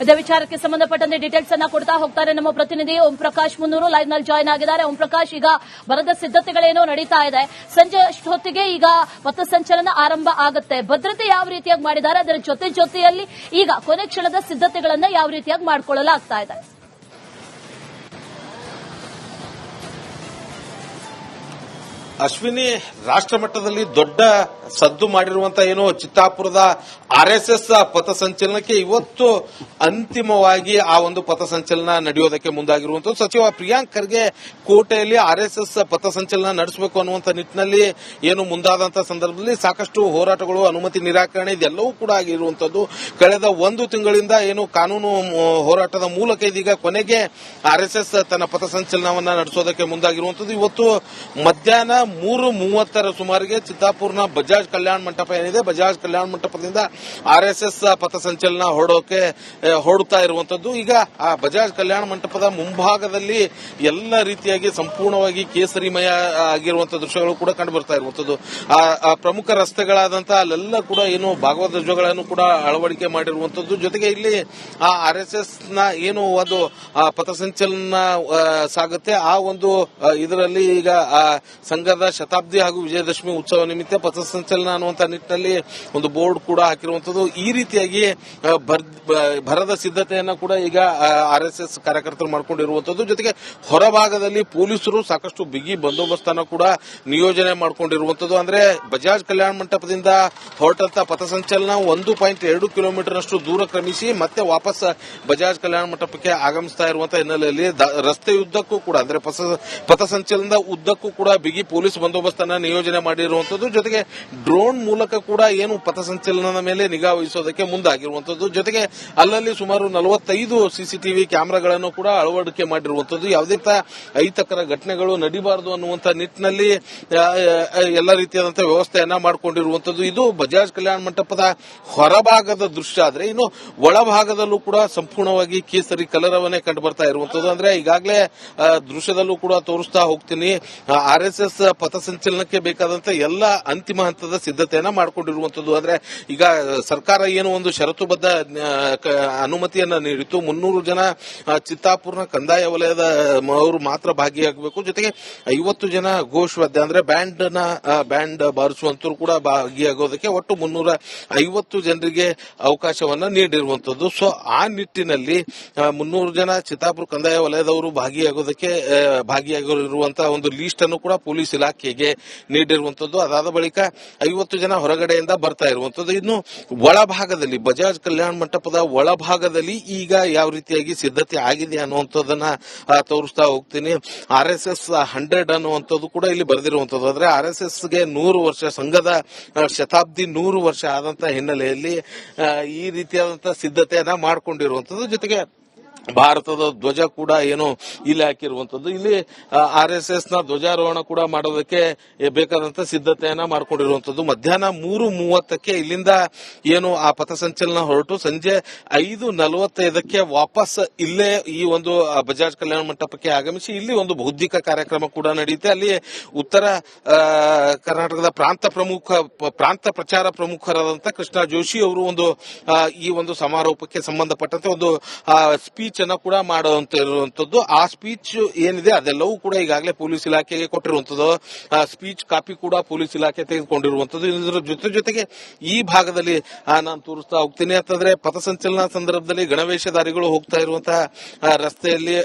ಇದೇ ವಿಚಾರಕ್ಕೆ ಸಂಬಂಧಪಟ್ಟಂತೆ ಡೀಟೇಲ್ಸ್ ಅನ್ನ ಕೊಡ್ತಾ ಹೋಗ್ತಾರೆ ನಮ್ಮ ಪ್ರತಿನಿಧಿ ಓಂ ಪ್ರಕಾಶ್ ಮುನ್ನೂರು ಲೈವ್ ನಲ್ಲಿ ಜಾಯ್ನ್ ಆಗಿದ್ದಾರೆ. ಓಂ ಪ್ರಕಾಶ್, ಈಗ ಬರದ ಸಿದ್ಧತೆಗಳೇನೋ ನಡೀತಾ ಇದೆ. ಸಂಜೆ ಅಷ್ಟೊತ್ತಿಗೆ ಈಗ ಪಥಸಂಚಲನ ಆರಂಭ ಆಗುತ್ತೆ. ಭದ್ರತೆ ಯಾವ ರೀತಿಯಾಗಿ ಮಾಡಿದ್ದಾರೆ, ಅದರ ಜೊತೆಯಲ್ಲಿ ಈಗ ಕೊನೆ ಕ್ಷಣದ ಸಿದ್ಧತೆಗಳನ್ನ ಯಾವ ರೀತಿಯಾಗಿ ಮಾಡಿಕೊಳ್ಳಲಾಗ್ತಾ ಇದೆ? ಅಶ್ವಿನಿ, ರಾಷ್ಟ್ರ ಮಟ್ಟದಲ್ಲಿ ದೊಡ್ಡ ಸದ್ದು ಮಾಡಿರುವಂತಹ ಏನು ಚಿತ್ತಾಪುರದ ಆರ್ಎಸ್ಎಸ್ ಪಥಸಂಚಲನಕ್ಕೆ ಇವತ್ತು ಅಂತಿಮವಾಗಿ ಆ ಒಂದು ಪಥಸಂಚಲನ ನಡೆಯೋದಕ್ಕೆ ಮುಂದಾಗಿರುವಂತಹ ಸಚಿವ ಪ್ರಿಯಾಂಕ್ ಖರ್ಗೆ ಕೋಟೆಯಲ್ಲಿ ಆರ್ಎಸ್ಎಸ್ ಪಥಸಂಚಲನ ನಡೆಸಬೇಕು ಅನ್ನುವಂಥ ನಿಟ್ಟಿನಲ್ಲಿ ಏನು ಮುಂದಾದಂತಹ ಸಂದರ್ಭದಲ್ಲಿ ಸಾಕಷ್ಟು ಹೋರಾಟಗಳು, ಅನುಮತಿ ನಿರಾಕರಣೆ ಇದೆಲ್ಲವೂ ಕೂಡ ಆಗಿರುವಂತದ್ದು. ಕಳೆದ ಒಂದು ತಿಂಗಳಿಂದ ಏನು ಕಾನೂನು ಹೋರಾಟದ ಮೂಲಕ ಇದೀಗ ಕೊನೆಗೆ ಆರ್ಎಸ್ಎಸ್ ತನ್ನ ಪಥಸಂಚಲನವನ್ನ ನಡೆಸೋದಕ್ಕೆ ಮುಂದಾಗಿರುವಂತದ್ದು. ಇವತ್ತು ಮಧ್ಯಾಹ್ನ 3:30 ಸುಮಾರಿಗೆ ಚಿತ್ತಾಪುರ್ನ ಬಜಾಜ್ ಕಲ್ಯಾಣ ಮಂಟಪ ಏನಿದೆ, ಬಜಾಜ್ ಕಲ್ಯಾಣ ಮಂಟಪದಿಂದ ಆರ್ಎಸ್ಎಸ್ ಪಥಸಂಚಲನ ಹೊರಡುತ್ತಾ ಇರುವಂತದ್ದು. ಈಗ ಆ ಬಜಾಜ್ ಕಲ್ಯಾಣ ಮಂಟಪದ ಮುಂಭಾಗದಲ್ಲಿ ಎಲ್ಲ ರೀತಿಯಾಗಿ ಸಂಪೂರ್ಣವಾಗಿ ಕೇಸರಿಮಯ ಆಗಿರುವಂತಹ ದೃಶ್ಯಗಳು ಕೂಡ ಕಂಡು ಬರ್ತಾ ಇರುವಂತದ್ದು. ಆ ಪ್ರಮುಖ ರಸ್ತೆಗಳಾದಂತಹ ಅಲ್ಲೆಲ್ಲ ಕೂಡ ಏನು ಭಾಗವತ ಧ್ವಜಗಳನ್ನು ಕೂಡ ಅಳವಡಿಕೆ ಮಾಡಿರುವಂತದ್ದು. ಜೊತೆಗೆ ಇಲ್ಲಿ ಆ ಆರ್ಎಸ್ಎಸ್ ನ ಏನು ಒಂದು ಪಥಸಂಚಲನ ಸಾಗುತ್ತೆ, ಆ ಒಂದು ಇದರಲ್ಲಿ ಈಗ ಸಂಘದ ಶತಾಬ್ದಿ ಹಾಗೂ ವಿಜಯದಶಮಿ ಉತ್ಸವ ನಿಮಿತ್ತ ಪಥಸಂಚಲನ ಅನ್ನುವಂಥ ನಿಟ್ಟಿನಲ್ಲಿ ಒಂದು ಬೋರ್ಡ್ ಕೂಡ ಹಾಕಿರುವಂತದ್ದು. ಈ ರೀತಿಯಾಗಿ ಭರದ ಸಿದ್ಧತೆಯನ್ನ ಕೂಡ ಈಗ ಆರ್ಎಸ್ಎಸ್ ಕಾರ್ಯಕರ್ತರು ಮಾಡಿಕೊಂಡಿರುವಂತದ್ದು. ಜೊತೆಗೆ ಹೊರಭಾಗದಲ್ಲಿ ಪೊಲೀಸರು ಸಾಕಷ್ಟು ಬಿಗಿ ಬಂದೋಬಸ್ತನ್ನು ಕೂಡ ನಿಯೋಜನೆ ಮಾಡಿಕೊಂಡಿರುವಂತದ್ದು. ಅಂದ್ರೆ ಬಜಾಜ್ ಕಲ್ಯಾಣ ಮಂಟಪದಿಂದ ಹೊರಟಂತ ಪಥಸಂಚಲನ 1.2 ಕಿಲೋಮೀಟರ್ ಅಷ್ಟು ದೂರ ಕ್ರಮಿಸಿ ಮತ್ತೆ ವಾಪಸ್ ಬಜಾಜ್ ಕಲ್ಯಾಣ ಮಂಟಪಕ್ಕೆ ಆಗಮಿಸ್ತಾ ಇರುವಂತಹ ಹಿನ್ನೆಲೆಯಲ್ಲಿ ರಸ್ತೆಯುದ್ದಕ್ಕೂ ಕೂಡ ಅಂದ್ರೆ ಪಥಸಂಚಲನದ ಉದ್ದಕ್ಕೂ ಕೂಡ ಬಿಗಿ ಪೊಲೀಸ್ ಬಂದೋಬಸ್ತನ್ನ ನಿಯೋಜನೆ ಮಾಡಿರುವಂತದ್ದು. ಜೊತೆಗೆ ಡ್ರೋನ್ ಮೂಲಕ ಕೂಡ ಏನು ಪಥಸಂಚಲನದ ಮೇಲೆ ನಿಗಾ ವಹಿಸೋದಕ್ಕೆ ಮುಂದಾಗಿರುವಂತದ್ದು. ಜೊತೆಗೆ ಅಲ್ಲಲ್ಲಿ ಸುಮಾರು 45 ಸಿಸಿಟಿವಿ ಕ್ಯಾಮೆರಾಗಳನ್ನು ಕೂಡ ಅಳವಡಿಕೆ ಮಾಡಿರುವಂತದ್ದು. ಯಾವುದೇ ಅಹಿತಕರ ಘಟನೆಗಳು ನಡೀಬಾರದು ಅನ್ನುವಂಥ ನಿಟ್ಟಿನಲ್ಲಿ ಎಲ್ಲ ರೀತಿಯಾದಂತಹ ವ್ಯವಸ್ಥೆಯನ್ನ ಮಾಡಿಕೊಂಡಿರುವಂತದ್ದು. ಇದು ಬಜಾಜ್ ಕಲ್ಯಾಣ ಮಂಟಪದ ಹೊರಭಾಗದ ದೃಶ್ಯ. ಆದ್ರೆ ಇನ್ನು ಒಳಭಾಗದಲ್ಲೂ ಕೂಡ ಸಂಪೂರ್ಣವಾಗಿ ಕೇಸರಿ ಕಲರವನ್ನೇ ಕಂಡು ಬರ್ತಾ ಇರುವಂತದ್ದು. ಅಂದ್ರೆ ಈಗಾಗಲೇ ದೃಶ್ಯದಲ್ಲೂ ಕೂಡ ತೋರಿಸ್ತಾ ಹೋಗ್ತೀನಿ, ಆರ್ಎಸ್ಎಸ್ ಪಥಸಂಚಲನಕ್ಕೆ ಬೇಕಾದಂತ ಎಲ್ಲ ಅಂತಿಮ ಹಂತದ ಸಿದ್ಧತೆಯನ್ನ ಮಾಡಿಕೊಂಡಿರುವಂತದ್ದು. ಅಂದ್ರೆ ಈಗ ಸರ್ಕಾರ ಏನು ಒಂದು ಷರತ್ತುಬದ್ಧ ಅನುಮತಿಯನ್ನ ನೀಡಿತ್ತು, 300 ಜನ ಚಿತ್ತಾಪುರ್ನ ಕಂದಾಯ ವಲಯದ ಅವರು ಮಾತ್ರ ಭಾಗಿಯಾಗಬೇಕು, ಜೊತೆಗೆ 50 ಜನ ಘೋಷವಾದ್ಯ ಅಂದ್ರೆ ಬ್ಯಾಂಡ್ ಬಾರಿಸುವಂತರು ಕೂಡ ಭಾಗಿಯಾಗೋದಕ್ಕೆ ಒಟ್ಟು 350 ಜನರಿಗೆ ಅವಕಾಶವನ್ನ ನೀಡಿರುವಂತದ್ದು. ಸೊ ಆ ನಿಟ್ಟಿನಲ್ಲಿ 300 ಜನ ಚಿತ್ತಾಪುರ ಕಂದಾಯ ವಲಯದವರು ಭಾಗಿಯಾಗಿರುವಂತಹ ಒಂದು ಲೀಸ್ಟ್ ಅನ್ನು ಕೂಡ ಪೊಲೀಸ್ ಇಲಾಖೆಗೆ ನೀಡಿರುವಂತದ್ದು. ಅದಾದ ಬಳಿಕ 50 ಜನ ಹೊರಗಡೆಯಿಂದ ಬರ್ತಾ ಇರುವಂತದ್ದು. ಇನ್ನು ಒಳಭಾಗದಲ್ಲಿ ಬಜಾಜ್ ಕಲ್ಯಾಣ ಮಂಟಪದ ಒಳಭಾಗದಲ್ಲಿ ಈಗ ಯಾವ ರೀತಿಯಾಗಿ ಸಿದ್ಧತೆ ಆಗಿದೆ ಅನ್ನುವಂಥದ್ದನ್ನ ತೋರಿಸ್ತಾ ಹೋಗ್ತೀನಿ. ಆರ್ಎಸ್ಎಸ್ 100 ಅನ್ನುವಂಥದ್ದು ಕೂಡ ಇಲ್ಲಿ ಬರೆದಿರುವಂತದ್ದು. ಅಂದ್ರೆ ಆರ್ಎಸ್ಎಸ್ಗೆ 100 ವರ್ಷ, ಸಂಘದ ಶತಾಬ್ದಿ 100 ವರ್ಷ ಆದಂತಹ ಹಿನ್ನೆಲೆಯಲ್ಲಿ ಈ ರೀತಿಯಾದಂತಹ ಸಿದ್ಧತೆಯನ್ನ ಮಾಡಿಕೊಂಡಿರುವಂತದ್ದು. ಜೊತೆಗೆ ಭಾರತದ ಧ್ವಜ ಕೂಡ ಏನು ಇಲ್ಲಿ ಹಾಕಿರುವಂತದ್ದು. ಇಲ್ಲಿ ಆರ್ಎಸ್ಎಸ್ ನ ಧ್ವಜಾರೋಹಣ ಕೂಡ ಮಾಡೋದಕ್ಕೆ ಬೇಕಾದಂತ ಸಿದ್ಧತೆಯನ್ನ ಮಾಡಿಕೊಂಡಿರುವಂತದ್ದು. ಮಧ್ಯಾಹ್ನ 3:30ಕ್ಕೆ ಇಲ್ಲಿಂದ ಏನು ಆ ಪಥಸಂಚಲನ ಹೊರಟು ಸಂಜೆ 5:45ಕ್ಕೆ ವಾಪಸ್ ಇಲ್ಲೇ ಈ ಒಂದು ಬಜಾಜ್ ಕಲ್ಯಾಣ ಮಂಟಪಕ್ಕೆ ಆಗಮಿಸಿ ಇಲ್ಲಿ ಒಂದು ಬೌದ್ಧಿಕ ಕಾರ್ಯಕ್ರಮ ಕೂಡ ನಡೆಯುತ್ತೆ. ಅಲ್ಲಿ ಉತ್ತರ ಕರ್ನಾಟಕದ ಪ್ರಾಂತ ಪ್ರಚಾರ ಪ್ರಮುಖರಾದಂತಹ ಕೃಷ್ಣ ಜೋಶಿ ಅವರು ಈ ಒಂದು ಸಮಾರೋಪಕ್ಕೆ ಸಂಬಂಧಪಟ್ಟಂತೆ ಒಂದು ಸ್ಪೀಚ್ ಅನ್ನ ಕೂಡ ಮಾಡುವಂತಿರುವಂತದ್ದು. ಆ ಸ್ಪೀಚ್ ಏನಿದೆ ಅದೆಲ್ಲವೂ ಕೂಡ ಈಗಾಗಲೇ ಪೊಲೀಸ್ ಇಲಾಖೆಗೆ ಕೊಟ್ಟಿರುವಂತದ್ದು. ಸ್ಪೀಚ್ ಕಾಪಿ ಕೂಡ ಪೊಲೀಸ್ ಇಲಾಖೆ ತೆಗೆದುಕೊಂಡಿರುವಂತದ್ದು. ಇದರ ಜೊತೆಗೆ ಈ ಭಾಗದಲ್ಲಿ ನಾನು ತೋರಿಸ್ತಾ ಹೋಗ್ತೀನಿ ಅಂತಂದ್ರೆ ಪಥಸಂಚಲನ ಸಂದರ್ಭದಲ್ಲಿ ಗಣವೇಷಧಾರಿಗಳು ಹೋಗ್ತಾ ಇರುವಂತಹ ರಸ್ತೆಯಲ್ಲಿ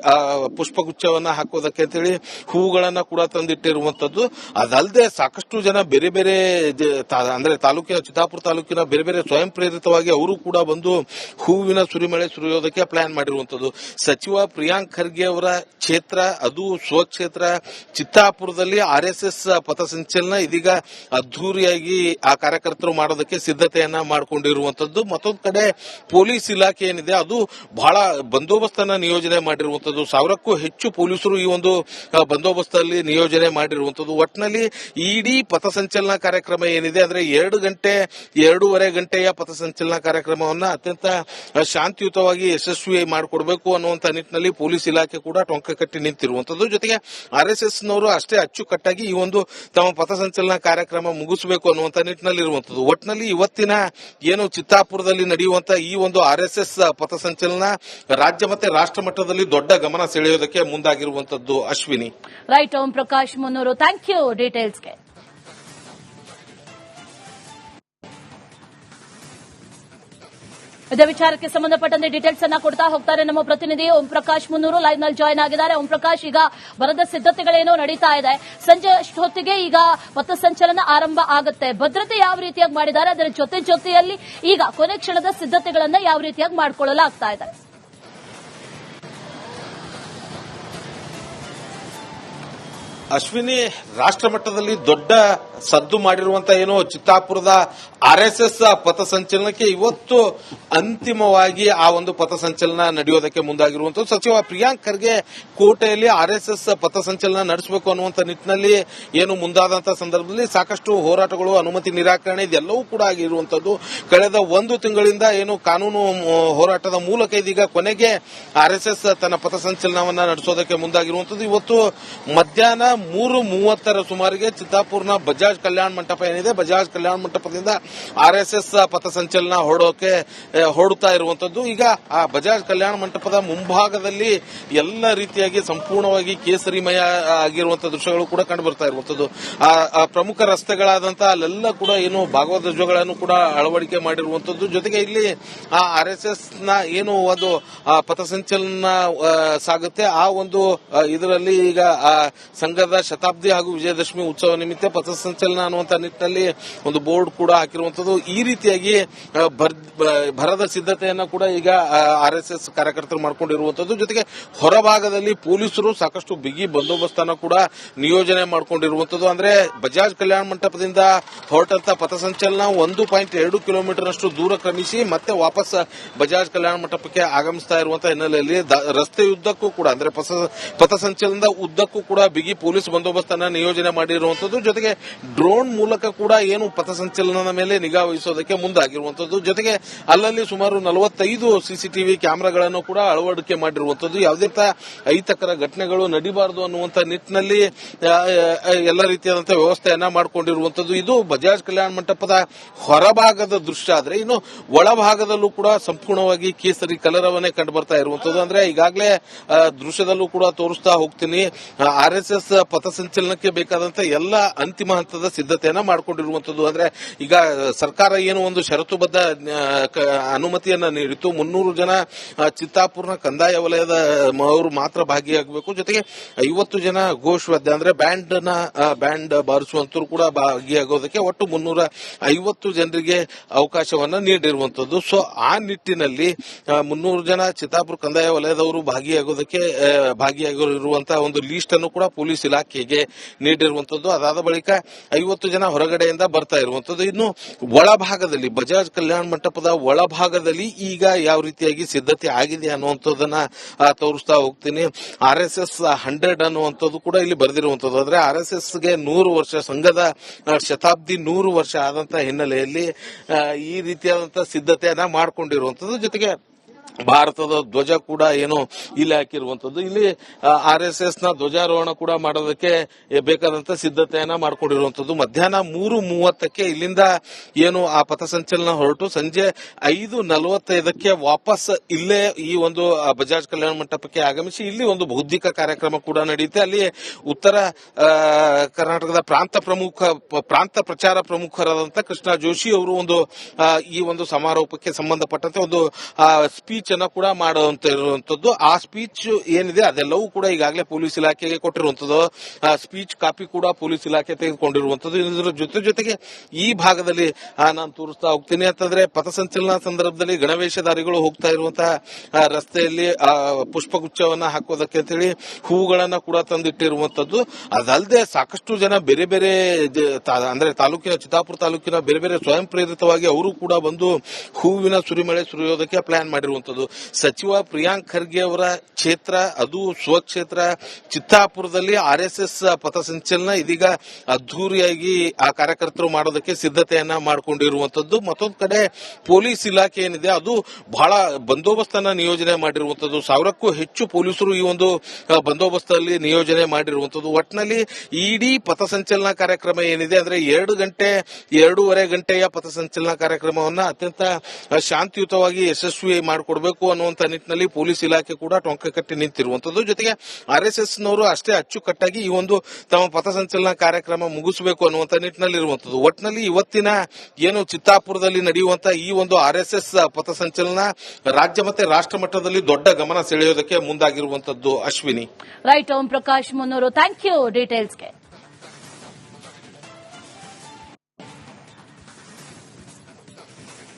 ಪುಷ್ಪಗುಚ್ಛವನ್ನ ಹಾಕೋದಕ್ಕೆ ಅಂತೇಳಿ ಹೂಗಳನ್ನ ಕೂಡ ತಂದಿಟ್ಟಿರುವಂತದ್ದು. ಅದಲ್ಲದೆ ಸಾಕಷ್ಟು ಜನ ಬೇರೆ ಬೇರೆ ಅಂದ್ರೆ ಚಿತ್ತಾಪುರ ತಾಲೂಕಿನ ಬೇರೆ ಬೇರೆ ಸ್ವಯಂ ಪ್ರೇರಿತವಾಗಿ ಅವರು ಕೂಡ ಬಂದು ಹೂವಿನ ಸುರಿಮಳೆ ಸುರಿಯೋದಕ್ಕೆ ಪ್ಲಾನ್ ಮಾಡಿರುವಂತದ್ದು. ಸಚಿವ ಪ್ರಿಯಾಂಕ್ ಖರ್ಗೆ ಅವರ ಕ್ಷೇತ್ರ, ಅದು ಸ್ವಕ್ಷೇತ್ರ ಚಿತ್ತಾಪುರದಲ್ಲಿ ಆರ್ಎಸ್ಎಸ್ ಪಥಸಂಚಲನ ಇದೀಗ ಅದ್ದೂರಿಯಾಗಿ ಆ ಕಾರ್ಯಕರ್ತರು ಮಾಡೋದಕ್ಕೆ ಸಿದ್ಧತೆಯನ್ನ ಮಾಡಿಕೊಂಡಿರುವಂತದ್ದು. ಮತ್ತೊಂದು ಕಡೆ ಪೊಲೀಸ್ ಇಲಾಖೆ ಏನಿದೆ ಅದು ಬಹಳ ಬಂದೋಬಸ್ತನ್ನ ನಿಯೋಜನೆ ಮಾಡಿರುವಂತದ್ದು. 1000ಕ್ಕೂ ಹೆಚ್ಚು ಪೊಲೀಸರು ಈ ಒಂದು ಬಂದೋಬಸ್ತಲ್ಲಿ ನಿಯೋಜನೆ ಮಾಡಿರುವಂತದ್ದು. ಒಟ್ಟಿನಲ್ಲಿ ಇಡೀ ಪಥಸಂಚಲನ ಕಾರ್ಯಕ್ರಮ ಏನಿದೆ ಅಂದ್ರೆ 2.5 ಗಂಟೆಯ ಪಥಸಂಚಲನ ಕಾರ್ಯಕ್ರಮವನ್ನ ಅತ್ಯಂತ ಶಾಂತಿಯುತವಾಗಿ ಯಶಸ್ವಿ ಮಾಡಿಕೊಡ್ಬೇಕು ತರಬೇಕು ಅನ್ನುವಂತ ನಿಟ್ಟಿನಲ್ಲಿ ಪೊಲೀಸ್ ಇಲಾಖೆ ಕೂಡ ಟೊಂಕ ಕಟ್ಟಿ ನಿಂತಿರುವಂತದ್ದು. ಜೊತೆಗೆ RSS ನವರು ಅಷ್ಟೇ ಅಚ್ಚುಕಟ್ಟಾಗಿ ಈ ಒಂದು ತಮ್ಮ ಪಥಸಂಚಲನ ಕಾರ್ಯಕ್ರಮ ಮುಗಿಸಬೇಕು ಅನ್ನುವಂತ ನಿಟ್ಟಿನಲ್ಲಿ ಇರುವಂತದ್ದು. ಒಟ್ಟಿನಲ್ಲಿ ಇವತ್ತಿನ ಏನು ಚಿತ್ತಾಪುರದಲ್ಲಿ ನಡೆಯುವಂತ ಈ ಒಂದು RSS ಪಥಸಂಚಲನ ರಾಜ್ಯ ಮತ್ತೆ ರಾಷ್ಟ್ರ ಮಟ್ಟದಲ್ಲಿ ದೊಡ್ಡ ಗಮನ ಸೆಳೆಯೋದಕ್ಕೆ ಮುಂದಾಗಿರುವಂತದ್ದು. ಅಶ್ವಿನಿ. ರೈಟ್. ಓಂ ಪ್ರಕಾಶ್ ಮುನ್ನೂರು, ಥ್ಯಾಂಕ್ ಯು ಡೀಟೇಲ್ಸ್ಗೆ. ಇದೇ ವಿಚಾರಕ್ಕೆ ಸಂಬಂಧಪಟ್ಟಂತೆ ಡೀಟೇಲ್ಸ್ ಅನ್ನ ಕೊಡ್ತಾ ಹೋಗ್ತಾರೆ ನಮ್ಮ ಪ್ರತಿನಿಧಿ ಓಂ ಪ್ರಕಾಶ್ ಮುನ್ನೂರು, ಲೈವ್ ನಲ್ಲಿ ಜಾಯ್ನ್ ಆಗಿದ್ದಾರೆ. ಓಂ ಪ್ರಕಾಶ್, ಈಗ ಬರದ ಸಿದ್ಧತೆಗಳೇನೋ ನಡೀತಾ ಇದೆ. ಸಂಜೆ ಹೊತ್ತಿಗೆ ಈಗ ಪಥಸಂಚಲನ ಆರಂಭ ಆಗುತ್ತೆ. ಭದ್ರತೆ ಯಾವ ರೀತಿಯಾಗಿ ಮಾಡಿದ್ದಾರೆ, ಅದರ ಜೊತೆಯಲ್ಲಿ ಈಗ ಕೊನೆ ಕ್ಷಣದ ಸಿದ್ಧತೆಗಳನ್ನ ಯಾವ ರೀತಿಯಾಗಿ ಮಾಡಿಕೊಳ್ಳಲಾಗ್ತಾ ಇದೆ? ಅಶ್ವಿನಿ, ರಾಷ್ಟ್ರ ಮಟ್ಟದಲ್ಲಿ ದೊಡ್ಡ ಸದ್ದು ಮಾಡಿರುವಂತ ಏನು ಚಿತ್ತಾಪುರದ RSS ಪಥಸಂಚಲನಕ್ಕೆ ಇವತ್ತು ಅಂತಿಮವಾಗಿ ಆ ಒಂದು ಪಥಸಂಚಲನ ನಡೆಯೋದಕ್ಕೆ ಮುಂದಾಗಿರುವಂತದ್ದು. ಸಚಿವ ಪ್ರಿಯಾಂಕ್ ಖರ್ಗೆ ಕೋಟೆಯಲ್ಲಿ RSS ಪಥಸಂಚಲನ ನಡೆಸಬೇಕು ಅನ್ನುವಂತ ನಿಟ್ಟಿನಲ್ಲಿ ಏನು ಮುಂದಾದಂತಹ ಸಂದರ್ಭದಲ್ಲಿ ಸಾಕಷ್ಟು ಹೋರಾಟಗಳು, ಅನುಮತಿ ನಿರಾಕರಣೆ ಇದೆಲ್ಲವೂ ಕೂಡ ಆಗಿರುವಂತದ್ದು. ಕಳೆದ ಒಂದು ತಿಂಗಳಿಂದ ಏನು ಕಾನೂನು ಹೋರಾಟದ ಮೂಲಕ ಇದೀಗ ಕೊನೆಗೆ RSS ತನ್ನ ಪಥಸಂಚಲನವನ್ನ ನಡೆಸೋದಕ್ಕೆ ಮುಂದಾಗಿರುವಂತದ್ದು. ಇವತ್ತು ಮಧ್ಯಾಹ್ನ 3:30 ಸುಮಾರಿಗೆ ಚಿತ್ತಾಪುರ್ನ ಬಜಾಜ್ ಕಲ್ಯಾಣ ಮಂಟಪ ಏನಿದೆ, ಬಜಾಜ್ ಕಲ್ಯಾಣ ಮಂಟಪದಿಂದ RSS ಪಥಸಂಚಲನ ಹೊರಡುತ್ತಾ ಇರುವಂತದ್ದು. ಈಗ ಆ ಬಜಾಜ್ ಕಲ್ಯಾಣ ಮಂಟಪದ ಮುಂಭಾಗದಲ್ಲಿ ಎಲ್ಲ ರೀತಿಯಾಗಿ ಸಂಪೂರ್ಣವಾಗಿ ಕೇಸರಿಮಯ ಆಗಿರುವಂತಹ ದೃಶ್ಯಗಳು ಕೂಡ ಕಂಡು ಬರ್ತಾ ಇರುವಂತದ್ದು. ಆ ಪ್ರಮುಖ ರಸ್ತೆಗಳಾದಂತಹ ಅಲ್ಲೆಲ್ಲ ಕೂಡ ಏನು ಭಾಗವತ ಧ್ವಜಗಳನ್ನು ಕೂಡ ಅಳವಡಿಕೆ ಮಾಡಿರುವಂತದ್ದು. ಜೊತೆಗೆ ಇಲ್ಲಿ ಆ RSS ನ ಏನು ಒಂದು ಪಥಸಂಚಲನ ಸಾಗುತ್ತೆ, ಆ ಒಂದು ಇದರಲ್ಲಿ ಈಗ ಆ ಸಂಘದ ಶತಾಬ್ದಿ ಹಾಗೂ ವಿಜಯದಶಮಿ ಉತ್ಸವ ನಿಮಿತ್ತ ಪಥಸಂಚಲನ ಅನ್ನುವಂತ ನಿಟ್ಟಿನಲ್ಲಿ ಒಂದು ಬೋರ್ಡ್ ಕೂಡ ಹಾಕಿರುವಂತದ್ದು. ಈ ರೀತಿಯಾಗಿ ಭರದ ಸಿದ್ಧತೆಯನ್ನ ಕೂಡ ಈಗ RSS ಕಾರ್ಯಕರ್ತರು ಮಾಡಿಕೊಂಡಿರುವಂತದ್ದು. ಜೊತೆಗೆ ಹೊರಭಾಗದಲ್ಲಿ ಪೊಲೀಸರು ಸಾಕಷ್ಟು ಬಿಗಿ ಬಂದೋಬಸ್ತನ್ನು ಕೂಡ ನಿಯೋಜನೆ ಮಾಡಿಕೊಂಡಿರುವಂತದ್ದು. ಅಂದ್ರೆ ಬಜಾಜ್ ಕಲ್ಯಾಣ ಮಂಟಪದಿಂದ ಹೊರಟಂತ ಪಥಸಂಚಲನ 1.2 ಕಿಲೋಮೀಟರ್ ನಷ್ಟು ದೂರ ಕ್ರಮಿಸಿ ಮತ್ತೆ ವಾಪಸ್ ಬಜಾಜ್ ಕಲ್ಯಾಣ ಮಂಟಪಕ್ಕೆ ಆಗಮಿಸ್ತಾ ಇರುವಂತಹ ಹಿನ್ನೆಲೆಯಲ್ಲಿ ರಸ್ತೆಯುದ್ದಕ್ಕೂ ಕೂಡ ಅಂದ್ರೆ ಪಥಸಂಚಲನದ ಉದ್ದಕ್ಕೂ ಕೂಡ ಬಿಗಿ ಪೊಲೀಸ್ ಬಂದೋಬಸ್ತನ್ನ ನಿಯೋಜನೆ ಮಾಡಿರುವಂತದ್ದು. ಜೊತೆಗೆ ಡ್ರೋನ್ ಮೂಲಕ ಕೂಡ ಏನು ಪಥಸಂಚಲನದ ಮೇಲೆ ನಿಗಾ ವಹಿಸೋದಕ್ಕೆ ಮುಂದಾಗಿರುವಂತದ್ದು. ಜೊತೆಗೆ ಅಲ್ಲಲ್ಲಿ ಸುಮಾರು 45 CCTV ಕ್ಯಾಮೆರಾಗಳನ್ನು ಕೂಡ ಅಳವಡಿಕೆ ಮಾಡಿರುವಂತದ್ದು. ಯಾವುದೇ ಅಹಿತಕರ ಘಟನೆಗಳು ನಡೀಬಾರದು ಅನ್ನುವಂತ ನಿಟ್ಟಿನಲ್ಲಿ ಎಲ್ಲ ರೀತಿಯಾದಂತಹ ವ್ಯವಸ್ಥೆಯನ್ನ ಮಾಡಿಕೊಂಡಿರುವಂತದ್ದು. ಇದು ಬಜಾಜ್ ಕಲ್ಯಾಣ ಮಂಟಪದ ಹೊರಭಾಗದ ದೃಶ್ಯ. ಆದ್ರೆ ಇನ್ನು ಒಳಭಾಗದಲ್ಲೂ ಕೂಡ ಸಂಪೂರ್ಣವಾಗಿ ಕೇಸರಿ ಕಲರವನ್ನೇ ಕಂಡು ಬರ್ತಾ ಇರುವಂತದ್ದು. ಅಂದ್ರೆ ಈಗಾಗಲೇ ದೃಶ್ಯದಲ್ಲೂ ಕೂಡ ತೋರಿಸ್ತಾ ಹೋಗ್ತೀನಿ, RSS ಪಥಸಂಚಲನಕ್ಕೆ ಬೇಕಾದಂತ ಎಲ್ಲ ಅಂತಿಮ ಹಂತದ ಸಿದ್ಧತೆಯನ್ನ ಮಾಡಿಕೊಂಡಿರುವಂತದ್ದು. ಅಂದ್ರೆ ಈಗ ಸರ್ಕಾರ ಏನು ಒಂದು ಷರತ್ತುಬದ್ಧ ಅನುಮತಿಯನ್ನ ನೀಡಿತ್ತು. 300 ಜನ ಚಿತ್ತಾಪುರ್ನ ಕಂದಾಯ ವಲಯದ ಅವರು ಮಾತ್ರ ಭಾಗಿಯಾಗಬೇಕು. ಜೊತೆಗೆ 50 ಜನ ಘೋಷವಾದ್ಯ ಅಂದ್ರೆ ಬ್ಯಾಂಡ್ ಬಾರಿಸುವಂತರು ಕೂಡ ಭಾಗಿಯಾಗೋದಕ್ಕೆ ಒಟ್ಟು 350 ಜನರಿಗೆ ಅವಕಾಶವನ್ನ ನೀಡಿರುವಂತದ್ದು. ಸೊ ಆ ನಿಟ್ಟಿನಲ್ಲಿ 300 ಜನ ಚಿತ್ತಾಪುರ ಕಂದಾಯ ವಲಯದವರು ಭಾಗಿಯಾಗಿರುವಂತಹ ಒಂದು ಲೀಸ್ಟ್ ಅನ್ನು ಕೂಡ ಪೊಲೀಸ್ ಇಲಾಖೆಗೆ ನೀಡಿರುವಂತದ್ದು. ಅದಾದ ಬಳಿಕ 50 ಜನ ಹೊರಗಡೆಯಿಂದ ಬರ್ತಾ ಇರುವಂತದ್ದು. ಇನ್ನು ಒಳಭಾಗದಲ್ಲಿ ಬಜಾಜ್ ಕಲ್ಯಾಣ ಮಂಟಪದ ಒಳಭಾಗದಲ್ಲಿ ಈಗ ಯಾವ ರೀತಿಯಾಗಿ ಸಿದ್ಧತೆ ಆಗಿದೆ ಅನ್ನುವಂಥದ್ದನ್ನ ತೋರಿಸ್ತಾ ಹೋಗ್ತೀನಿ. RSS 100 ಅನ್ನುವಂಥದ್ದು ಕೂಡ ಇಲ್ಲಿ ಬರೆದಿರುವಂತದ್ದು. ಅಂದ್ರೆ RSSಗೆ 100 ವರ್ಷ, ಸಂಘದ ಶತಾಬ್ದಿ 100 ವರ್ಷ ಆದಂತಹ ಹಿನ್ನೆಲೆಯಲ್ಲಿ ಈ ರೀತಿಯಾದಂತಹ ಸಿದ್ಧತೆಯನ್ನ ಮಾಡಿಕೊಂಡಿರುವಂತದ್ದು. ಜೊತೆಗೆ ಭಾರತದ ಧ್ವಜ ಕೂಡ ಏನು ಇಲ್ಲಿ ಹಾಕಿರುವಂತದ್ದು. ಇಲ್ಲಿ RSS ನ ಧ್ವಜಾರೋಹಣ ಕೂಡ ಮಾಡೋದಕ್ಕೆ ಬೇಕಾದಂತ ಸಿದ್ಧತೆಯನ್ನ ಮಾಡಿಕೊಂಡಿರುವಂತದ್ದು. ಮಧ್ಯಾಹ್ನ 3:30ಕ್ಕೆ ಇಲ್ಲಿಂದ ಏನು ಆ ಪಥಸಂಚಲನ ಹೊರಟು ಸಂಜೆ 5:45ಕ್ಕೆ ವಾಪಸ್ ಇಲ್ಲೇ ಈ ಒಂದು ಬಜಾಜ್ ಕಲ್ಯಾಣ ಮಂಟಪಕ್ಕೆ ಆಗಮಿಸಿ ಇಲ್ಲಿ ಒಂದು ಬೌದ್ಧಿಕ ಕಾರ್ಯಕ್ರಮ ಕೂಡ ನಡೆಯುತ್ತೆ. ಅಲ್ಲಿ ಉತ್ತರ ಕರ್ನಾಟಕದ ಪ್ರಾಂತ ಪ್ರಚಾರ ಪ್ರಮುಖರಾದಂತಹ ಕೃಷ್ಣ ಜೋಶಿ ಅವರು ಈ ಒಂದು ಸಮಾರೋಪಕ್ಕೆ ಸಂಬಂಧಪಟ್ಟಂತೆ ಒಂದು ಸ್ಪೀಚ್ ಅನ್ನ ಕೂಡ ಮಾಡುವಂತದ್ದು. ಆ ಸ್ಪೀಚ್ ಏನಿದೆ ಅದೆಲ್ಲವೂ ಕೂಡ ಈಗಾಗಲೇ ಪೊಲೀಸ್ ಇಲಾಖೆಗೆ ಕೊಟ್ಟಿರುವಂತದ್ದು. ಸ್ಪೀಚ್ ಕಾಪಿ ಕೂಡ ಪೊಲೀಸ್ ಇಲಾಖೆ ತೆಗೆದುಕೊಂಡಿರುವಂತದ್ದು. ಇದರ ಜೊತೆಗೆ ಈ ಭಾಗದಲ್ಲಿ ನಾನು ತೋರಿಸ್ತಾ ಹೋಗ್ತೀನಿ ಅಂತಂದ್ರೆ ಪಥಸಂಚಲನ ಸಂದರ್ಭದಲ್ಲಿ ಗಣವೇಷಧಾರಿಗಳು ಹೋಗ್ತಾ ಇರುವಂತಹ ರಸ್ತೆಯಲ್ಲಿ ಪುಷ್ಪಗುಚ್ಛವನ್ನ ಹಾಕೋದಕ್ಕೆ ಅಂತೇಳಿ ಹೂಗಳನ್ನ ಕೂಡ ತಂದಿಟ್ಟಿರುವಂತದ್ದು. ಅದಲ್ಲದೆ ಸಾಕಷ್ಟು ಜನ ಬೇರೆ ಬೇರೆ ಅಂದ್ರೆ ಚಿತ್ತಾಪುರ ತಾಲೂಕಿನ ಬೇರೆ ಬೇರೆ ಸ್ವಯಂ ಪ್ರೇರಿತವಾಗಿ ಅವರು ಕೂಡ ಬಂದು ಹೂವಿನ ಸುರಿಮಳೆ ಸುರಿಯೋದಕ್ಕೆ ಪ್ಲಾನ್ ಮಾಡಿರುವಂತದ್ದು. ಇರುವಂತದ್ದು. ಸಚಿವ ಪ್ರಿಯಾಂಕ್ ಖರ್ಗೆ ಅವರ ಕ್ಷೇತ್ರ, ಅದು ಸ್ವಕ್ಷೇತ್ರ ಚಿತ್ತಾಪುರದಲ್ಲಿ RSS ಪಥಸಂಚಲನ ಇದೀಗ ಅದ್ದೂರಿಯಾಗಿ ಆ ಕಾರ್ಯಕರ್ತರು ಮಾಡೋದಕ್ಕೆ ಸಿದ್ಧತೆಯನ್ನ ಮಾಡಿಕೊಂಡಿರುವಂತದ್ದು. ಮತ್ತೊಂದು ಕಡೆ ಪೊಲೀಸ್ ಇಲಾಖೆ ಏನಿದೆ ಅದು ಬಹಳ ಬಂದೋಬಸ್ತನ್ನ ನಿಯೋಜನೆ ಮಾಡಿರುವಂತದ್ದು. 1000ಕ್ಕೂ ಹೆಚ್ಚು ಪೊಲೀಸರು ಈ ಒಂದು ಬಂದೋಬಸ್ತಲ್ಲಿ ನಿಯೋಜನೆ ಮಾಡಿರುವಂತದ್ದು. ಒಟ್ಟಿನಲ್ಲಿ ಇಡೀ ಪಥಸಂಚಲನ ಕಾರ್ಯಕ್ರಮ ಏನಿದೆ ಅಂದ್ರೆ 2.5 ಗಂಟೆಯ ಪಥಸಂಚಲನ ಕಾರ್ಯಕ್ರಮವನ್ನ ಅತ್ಯಂತ ಶಾಂತಿಯುತವಾಗಿ ಯಶಸ್ವಿ ಮಾಡಿಕೊಡ್ಬೇಕು ಅನ್ನುವಂತ ನಿಟ್ಟಿನಲ್ಲಿ ಪೊಲೀಸ್ ಇಲಾಖೆ ಕೂಡ ಟೊಂಕ ಕಟ್ಟಿ ನಿಂತಿರುವಂತದ್ದು. ಜೊತೆಗೆ RSSನವರು ಅಷ್ಟೇ ಅಚ್ಚುಕಟ್ಟಾಗಿ ಈ ಒಂದು ತಮ್ಮ ಪಥಸಂಚಲನ ಕಾರ್ಯಕ್ರಮ ಮುಗಿಸಬೇಕು ಅನ್ನುವಂತ ನಿಟ್ಟಿನಲ್ಲಿ ಇರುವಂತದ್ದು. ಒಟ್ಟಿನಲ್ಲಿ ಇವತ್ತಿನ ಏನು ಚಿತ್ತಾಪುರದಲ್ಲಿ ನಡೆಯುವಂತ ಈ ಒಂದು RSS ಪಥಸಂಚಲನ ರಾಜ್ಯ ಮತ್ತೆ ರಾಷ್ಟ್ರ ಮಟ್ಟದಲ್ಲಿ ದೊಡ್ಡ ಗಮನ ಸೆಳೆಯೋದಕ್ಕೆ ಮುಂದಾಗಿರುವಂತದ್ದು. ಅಶ್ವಿನಿ. ರೈಟ್, ಓಂ ಪ್ರಕಾಶ್ ಮುನ್ನೂರು, ಥ್ಯಾಂಕ್ ಯು ಡೀಟೇಲ್ಸ್ಗೆ.